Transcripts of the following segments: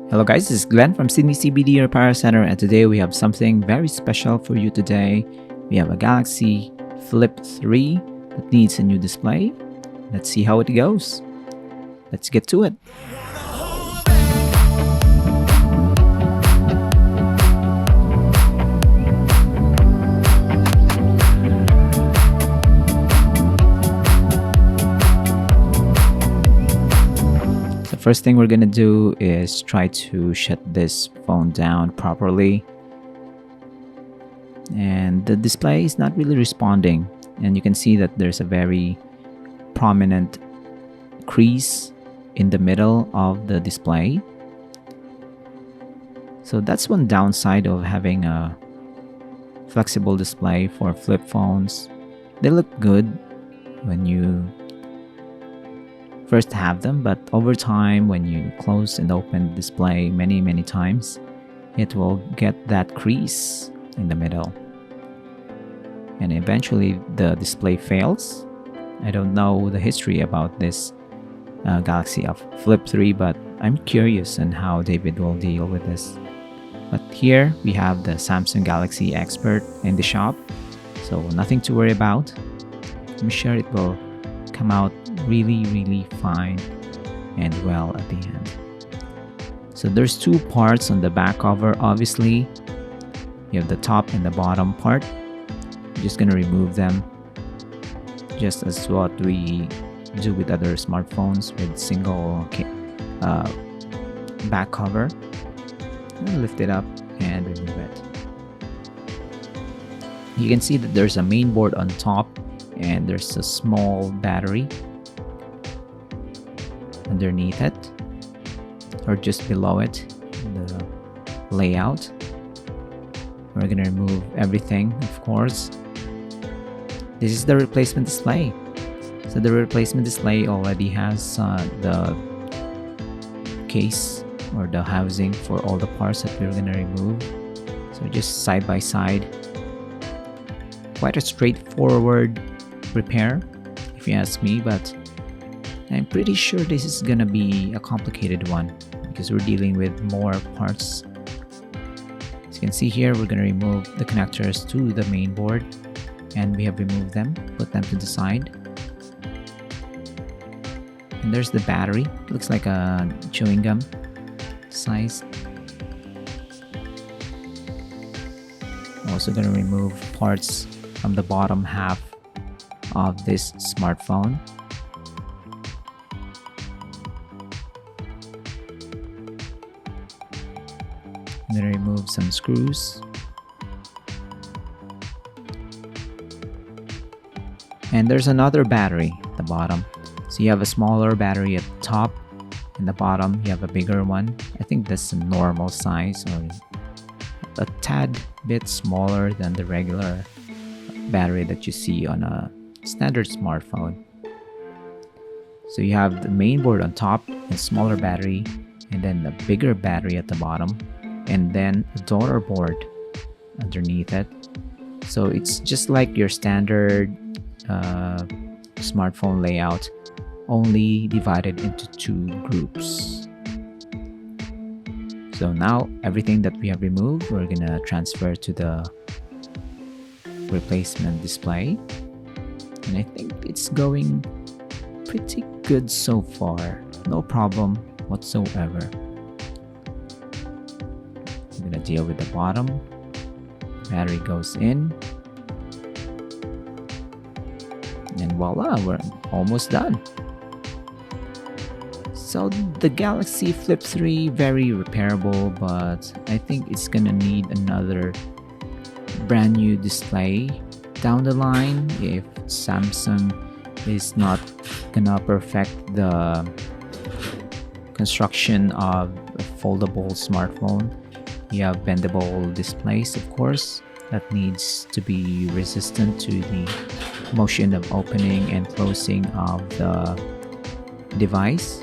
Hello guys, this is Glenn from Sydney CBD Repair Centre, and today we have something very special for you today. We have a Galaxy Flip 3 that needs a new display. Let's see how it goes. Let's get to it. First thing we're gonna do is try to shut this phone down properly, and the display is not really responding, and you can see that there's a very prominent crease in the middle of the display. So that's one downside of having a flexible display for flip phones. They look good when you first have them, but over time, when you close and open the display many times, it will get that crease in the middle, and eventually the display fails. I don't know the history about this Galaxy Flip 3, but I'm curious on how David will deal with this. But here we have the Samsung Galaxy expert in the shop, so nothing to worry about. I'm sure it will come out really fine and well at the end. So there's two parts on the back cover. Obviously, you have the top and the bottom part. I'm just gonna remove them, just as what we do with other smartphones with single back cover. And lift it up and remove it. You can see that there's a main board on top, and there's a small battery underneath it, or just below it in the layout. We're gonna remove everything, of course. This is the replacement display. So the replacement display already has the case or the housing for all the parts that we're gonna remove. So just side by side. Quite a straightforward repair, if you ask me, but I'm pretty sure this is gonna be a complicated one because we're dealing with more parts. As you can see here, we're gonna remove the connectors to the main board, and we have removed them, put them to the side. And there's the battery. It looks like a chewing gum size. Also gonna remove parts from the bottom half of this smartphone. I'm going to remove some screws. And there's another battery at the bottom. So you have a smaller battery at the top, and the bottom you have a bigger one. I think that's a normal size, or a tad bit smaller than the regular battery that you see on a standard smartphone. So you have the main board on top, a smaller battery, and then a bigger battery at the bottom, and then a daughter board underneath it. So it's just like your standard smartphone layout, only divided into two groups. So now everything that we have removed, we're gonna transfer to the replacement display, and I think it's going pretty good so far. No problem whatsoever. I'm gonna deal with the bottom. Battery goes in, and voila, we're almost done. So the Galaxy Flip 3, very repairable, but I think it's gonna need another brand new display down the line if Samsung is not gonna perfect the construction of a foldable smartphone. You have bendable displays, of course, that needs to be resistant to the motion of opening and closing of the device.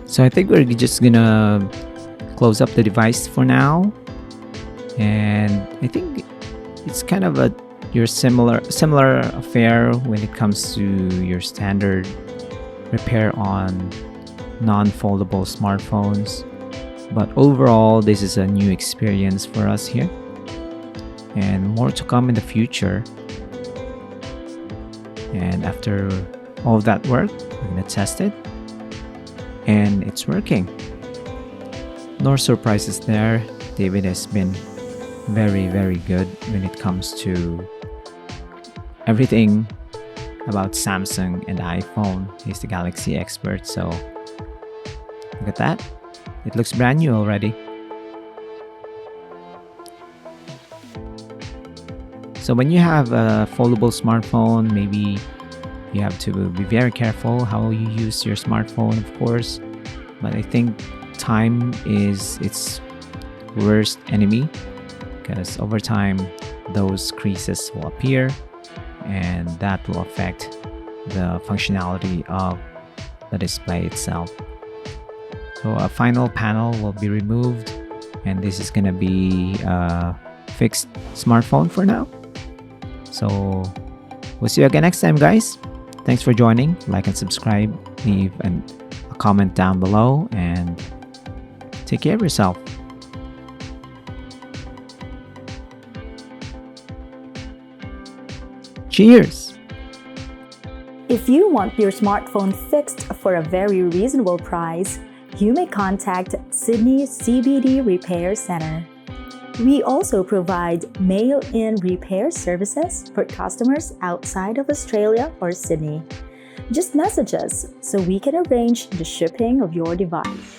So I think we're just gonna close up the device for now, and I think it's kind of your similar affair when it comes to your standard repair on non-foldable smartphones. But overall, this is a new experience for us here, and more to come in the future. And after all of that work, we're gonna test it, and it's working. No surprises there. David has been very, very good when it comes to everything about Samsung and iPhone. He's the Galaxy expert, so look at that. It looks brand new already. So when you have a foldable smartphone, maybe you have to be very careful how you use your smartphone, of course. But I think time is its worst enemy, because over time those creases will appear, and that will affect the functionality of the display itself. So a final panel will be removed, and this is gonna be a fixed smartphone for now. So we'll see you again next time, guys. Thanks for joining. Like and subscribe, leave a comment down below, and take care of yourself. Cheers! If you want your smartphone fixed for a very reasonable price, you may contact Sydney CBD Repair Centre. We also provide mail-in repair services for customers outside of Australia or Sydney. Just message us so we can arrange the shipping of your device.